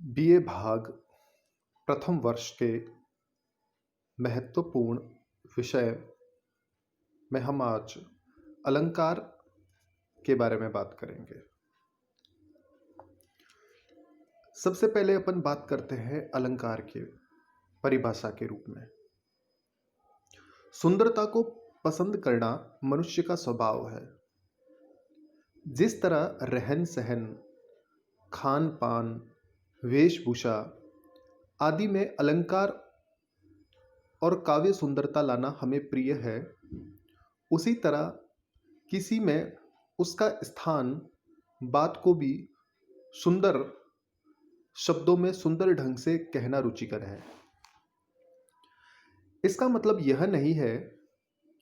BA भाग प्रथम वर्ष के महत्वपूर्ण विषय में हम आज अलंकार के बारे में बात करेंगे। सबसे पहले अपन बात करते हैं अलंकार के परिभाषा के रूप में। सुंदरता को पसंद करना मनुष्य का स्वभाव है। जिस तरह रहन सहन, खान पान, वेशभूषा आदि में अलंकार और काव्य सुंदरता लाना हमें प्रिय है, उसी तरह किसी में उसका स्थान, बात को भी सुंदर शब्दों में सुंदर ढंग से कहना रुचिकर है। इसका मतलब यह नहीं है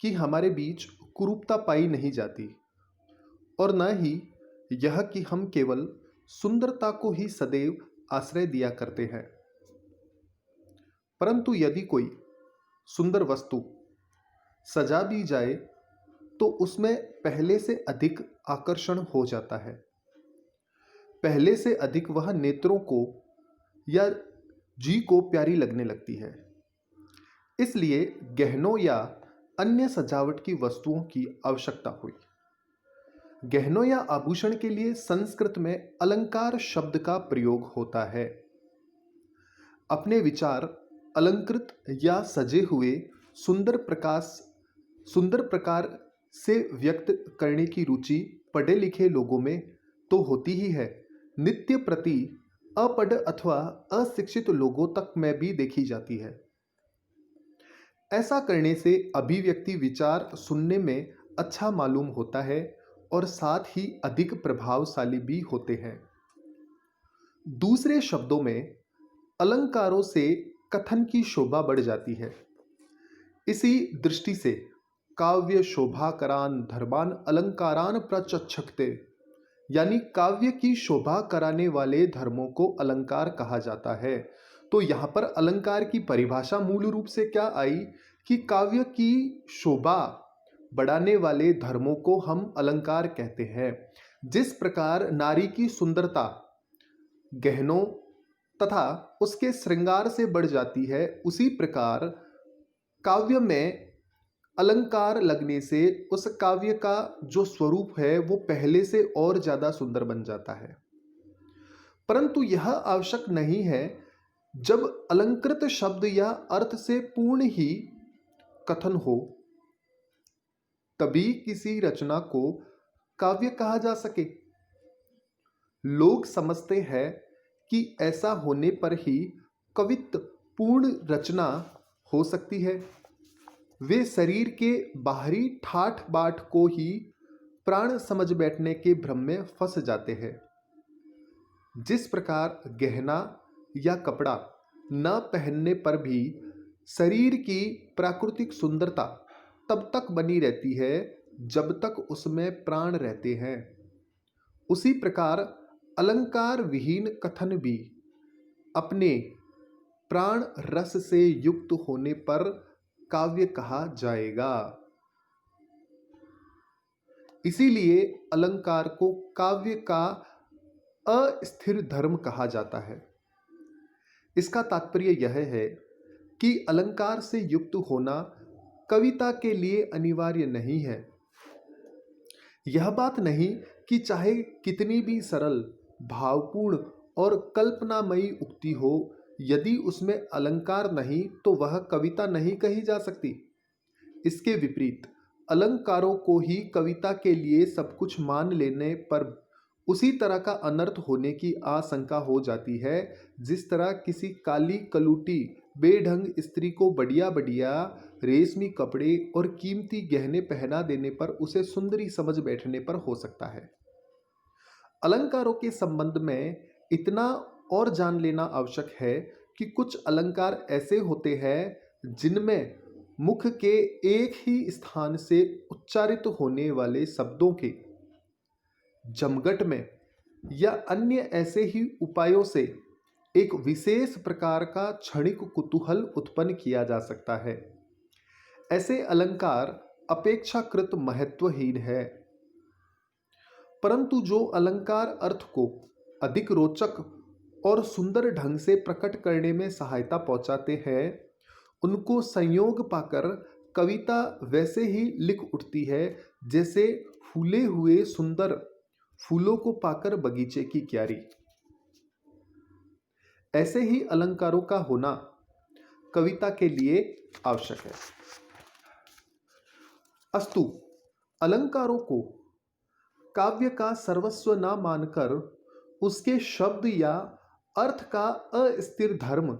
कि हमारे बीच कुरूपता पाई नहीं जाती और न ही यह कि हम केवल सुंदरता को ही सदैव आश्रय दिया करते हैं। परंतु यदि कोई सुंदर वस्तु सजा भी जाए तो उसमें पहले से अधिक आकर्षण हो जाता है। पहले से अधिक वह नेत्रों को या जी को प्यारी लगने लगती है। इसलिए गहनों या अन्य सजावट की वस्तुओं की आवश्यकता हुई। गहनों या आभूषण के लिए संस्कृत में अलंकार शब्द का प्रयोग होता है। अपने विचार अलंकृत या सजे हुए सुंदर प्रकार से व्यक्त करने की रुचि पढ़े लिखे लोगों में तो होती ही है, नित्य प्रति अपढ़ अथवा अशिक्षित लोगों तक में भी देखी जाती है। ऐसा करने से अभिव्यक्ति विचार सुनने में अच्छा मालूम होता है और साथ ही अधिक प्रभावशाली भी होते हैं। दूसरे शब्दों में अलंकारों से कथन की शोभा बढ़ जाती है। इसी दृष्टि से काव्य शोभाकरान धर्मान अलंकारान प्रचक्षते, यानी काव्य की शोभा कराने वाले धर्मों को अलंकार कहा जाता है। तो यहाँ पर अलंकार की परिभाषा मूल रूप से क्या आई कि काव्य की शोभा बढ़ाने वाले धर्मों को हम अलंकार कहते हैं। जिस प्रकार नारी की सुंदरता गहनों तथा उसके श्रृंगार से बढ़ जाती है, उसी प्रकार काव्य में अलंकार लगने से उस काव्य का जो स्वरूप है वो पहले से और ज्यादा सुंदर बन जाता है। परंतु यह आवश्यक नहीं है। जब अलंकृत शब्द या अर्थ से पूर्ण ही कथन हो तभी किसी रचना को काव्य कहा जा सके। लोग समझते हैं कि ऐसा होने पर ही कवित्व पूर्ण रचना हो सकती है। वे शरीर के बाहरी ठाठ बाट को ही प्राण समझ बैठने के भ्रम में फंस जाते हैं। जिस प्रकार गहना या कपड़ा न पहनने पर भी शरीर की प्राकृतिक सुंदरता तब तक बनी रहती है जब तक उसमें प्राण रहते हैं, उसी प्रकार अलंकार विहीन कथन भी अपने प्राण रस से युक्त होने पर काव्य कहा जाएगा। इसीलिए अलंकार को काव्य का अस्थिर धर्म कहा जाता है। इसका तात्पर्य यह है कि अलंकार से युक्त होना कविता के लिए अनिवार्य नहीं है। यह बात नहीं कि चाहे कितनी भी सरल, भावपूर्ण और कल्पनामयी उक्ति हो, यदि उसमें अलंकार नहीं तो वह कविता नहीं कही जा सकती। इसके विपरीत अलंकारों को ही कविता के लिए सब कुछ मान लेने पर उसी तरह का अनर्थ होने की आशंका हो जाती है जिस तरह किसी काली कलूटी बेढंग स्त्री को बढ़िया बढ़िया रेशमी कपड़े और कीमती गहने पहना देने पर उसे सुंदरी समझ बैठने पर हो सकता है। अलंकारों के संबंध में इतना और जान लेना आवश्यक है कि कुछ अलंकार ऐसे होते हैं जिनमें मुख के एक ही स्थान से उच्चारित होने वाले शब्दों के जमघट में या अन्य ऐसे ही उपायों से एक विशेष प्रकार का क्षणिक कुतूहल उत्पन्न किया जा सकता है। ऐसे अलंकार अपेक्षाकृत महत्वहीन है, परंतु जो अलंकार अर्थ को अधिक रोचक और सुंदर ढंग से प्रकट करने में सहायता पहुंचाते हैं, उनको संयोग पाकर कविता वैसे ही लिख उठती है जैसे फूले हुए सुंदर फूलों को पाकर बगीचे की क्यारी। ऐसे ही अलंकारों का होना कविता के लिए आवश्यक है। अस्तु, अलंकारों को काव्य का सर्वस्व न मानकर उसके शब्द या अर्थ का अस्थिर धर्म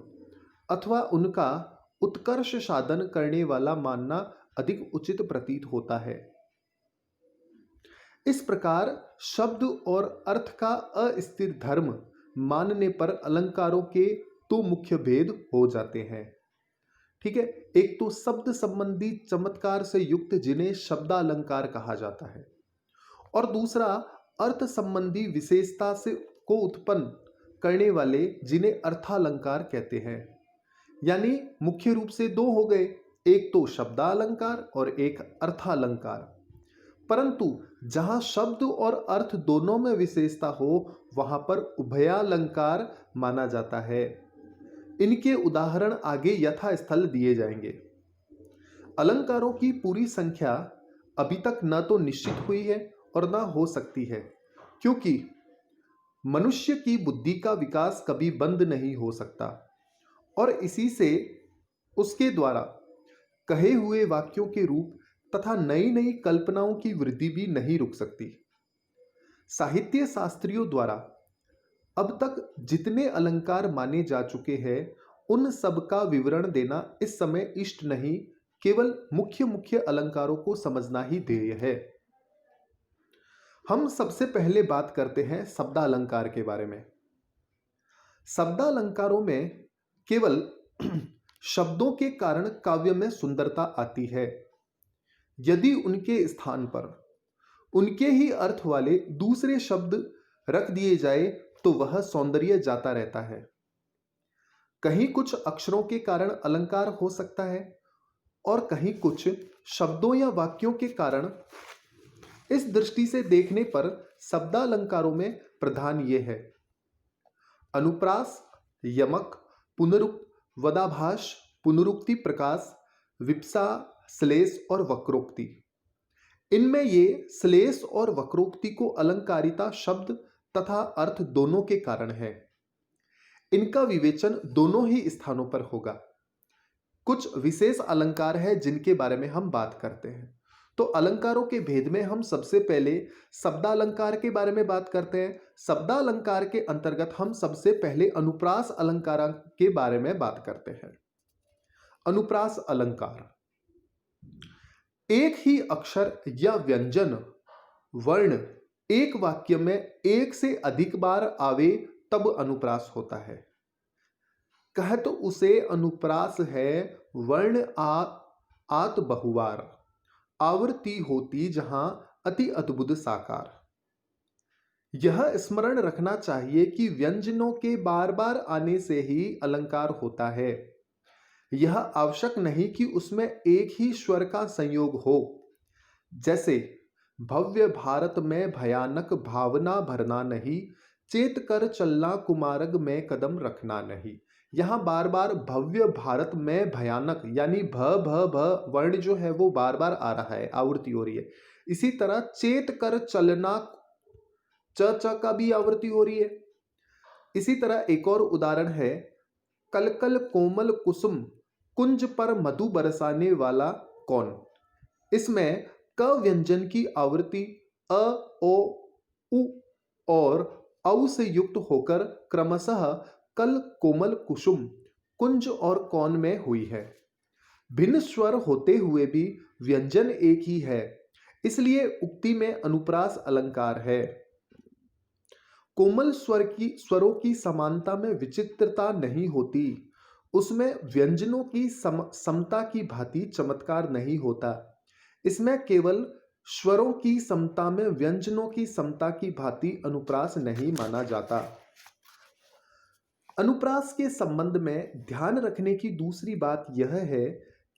अथवा उनका उत्कर्ष साधन करने वाला मानना अधिक उचित प्रतीत होता है। इस प्रकार शब्द और अर्थ का अस्थिर धर्म मानने पर अलंकारों के दो मुख्य भेद हो जाते हैं। ठीक है, एक तो शब्द संबंधी चमत्कार से युक्त जिन्हें शब्दालंकार कहा जाता है, और दूसरा अर्थ संबंधी विशेषता से को उत्पन्न करने वाले जिन्हें अर्थालंकार कहते हैं। यानी मुख्य रूप से दो हो गए, एक तो शब्दालंकार और एक अर्थालंकार। परंतु जहां शब्द और अर्थ दोनों में विशेषता हो वहां पर उभयालंकार माना जाता है। इनके उदाहरण आगे यथास्थल दिए जाएंगे। अलंकारों की पूरी संख्या अभी तक न तो निश्चित हुई है और न हो सकती है, क्योंकि मनुष्य की बुद्धि का विकास कभी बंद नहीं हो सकता और इसी से उसके द्वारा कहे हुए वाक्यों के रूप तथा नई नई कल्पनाओं की वृद्धि भी नहीं रुक सकती। साहित्य शास्त्रियों द्वारा अब तक जितने अलंकार माने जा चुके हैं उन सब का विवरण देना इस समय इष्ट नहीं, केवल मुख्य मुख्य अलंकारों को समझना ही ध्येय है। हम सबसे पहले बात करते हैं शब्दालंकार के बारे में। शब्दालंकारों में केवल शब्दों के कारण काव्य में सुंदरता आती है। यदि उनके स्थान पर उनके ही अर्थ वाले दूसरे शब्द रख दिए जाए तो वह सौंदर्य जाता रहता है। कहीं कुछ अक्षरों के कारण अलंकार हो सकता है और कहीं कुछ शब्दों या वाक्यों के कारण। इस दृष्टि से देखने पर शब्दालंकारों में प्रधान ये है: अनुप्रास, यमक, पुनरुक्त, वदाभास, पुनरुक्ति, प्रकाश, विप्सा, श्लेष और वक्रोक्ति। इनमें ये श्लेष और वक्रोक्ति को अलंकारिता शब्द तथा अर्थ दोनों के कारण है। इनका विवेचन दोनों ही स्थानों पर होगा। कुछ विशेष अलंकार है जिनके बारे में हम बात करते हैं। तो अलंकारों के भेद में हम सबसे पहले शब्दालंकार के बारे में बात करते हैं। शब्दालंकार के अंतर्गत हम सबसे पहले अनुप्रास अलंकार के बारे में बात करते हैं। अनुप्रास अलंकार एक ही अक्षर या व्यंजन वर्ण एक वाक्य में एक से अधिक बार आवे तब अनुप्रास होता है। कह तो उसे अनुप्रास है वर्ण आत बहुवार, आवृत्ति होती जहां अति अद्भुत साकार। यह स्मरण रखना चाहिए कि व्यंजनों के बार बार आने से ही अलंकार होता है। यह आवश्यक नहीं कि उसमें एक ही स्वर का संयोग हो। जैसे भव्य भारत में भयानक भावना भरना नहीं, चेत कर चलना कुमारग में कदम रखना नहीं। यहां बार बार भव्य भारत में भयानक यानी भ वर्ण जो है वो बार बार आ रहा है, आवृत्ति हो रही है। इसी तरह चेत कर चलना च का भी आवृत्ति हो रही है। इसी तरह एक और उदाहरण है, कलकल कोमल कुसुम कुंज पर मधु बरसाने वाला कौन। इसमें क व्यंजन की आवृत्ति अ, ओ, उ और औ से युक्त होकर क्रमशः कल, कोमल, कुसुम, कुंज और कौन में हुई है। भिन्न स्वर होते हुए भी व्यंजन एक ही है, इसलिए उक्ति में अनुप्रास अलंकार है। कोमल स्वरों की समानता में विचित्रता नहीं होती, उसमें व्यंजनों की समता की भांति चमत्कार नहीं होता। इसमें केवल स्वरों की समता में व्यंजनों की समता की भांति अनुप्रास नहीं माना जाता। अनुप्रास के संबंध में ध्यान रखने की दूसरी बात यह है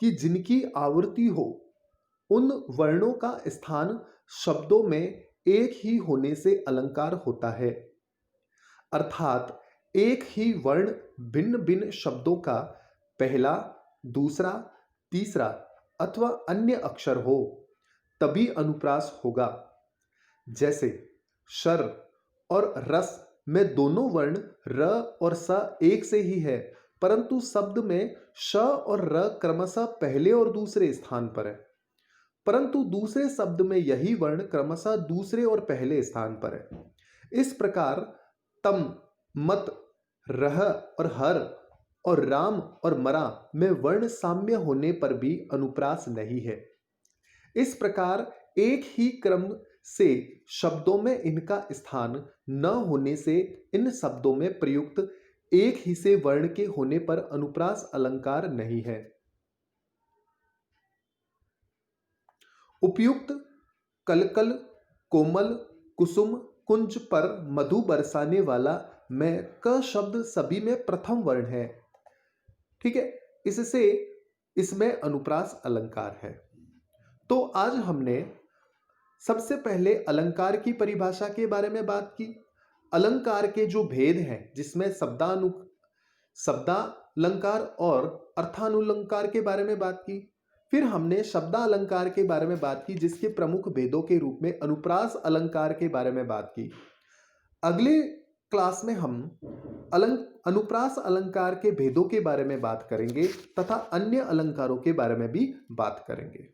कि जिनकी आवृत्ति हो उन वर्णों का स्थान शब्दों में एक ही होने से अलंकार होता है। अर्थात एक ही वर्ण भिन्न भिन्न शब्दों का पहला, दूसरा, तीसरा अथवा अन्य अक्षर हो तभी अनुप्रास होगा। जैसे शर और रस में दोनों वर्ण र और स एक से ही है, परंतु शब्द में श और र क्रमशः पहले और दूसरे स्थान पर है, परंतु दूसरे शब्द में यही वर्ण क्रमशः दूसरे और पहले स्थान पर है। इस प्रकार तम, मत, रह और हर और राम और मरा में वर्ण साम्य होने पर भी अनुप्रास नहीं है। इस प्रकार एक ही क्रम से शब्दों में इनका स्थान न होने से इन शब्दों में प्रयुक्त एक ही से वर्ण के होने पर अनुप्रास अलंकार नहीं है। उपयुक्त कलकल, कोमल, कुसुम, कुंज पर मधु बरसाने वाला में क शब्द सभी में प्रथम वर्ण है। ठीक है, इससे इसमें अनुप्रास अलंकार है। तो आज हमने सबसे पहले अलंकार की परिभाषा के बारे में बात की, अलंकार के जो भेद हैं जिसमें शब्दालंकार और अर्थानुलंकार के बारे में बात की। फिर हमने शब्दालंकार के बारे में बात की जिसके प्रमुख भेदों के रूप में अनुप्रास अलंकार के बारे में बात की। अगले क्लास में हम अनुप्रास अलंकार के भेदों के बारे में बात करेंगे तथा अन्य अलंकारों के बारे में भी बात करेंगे।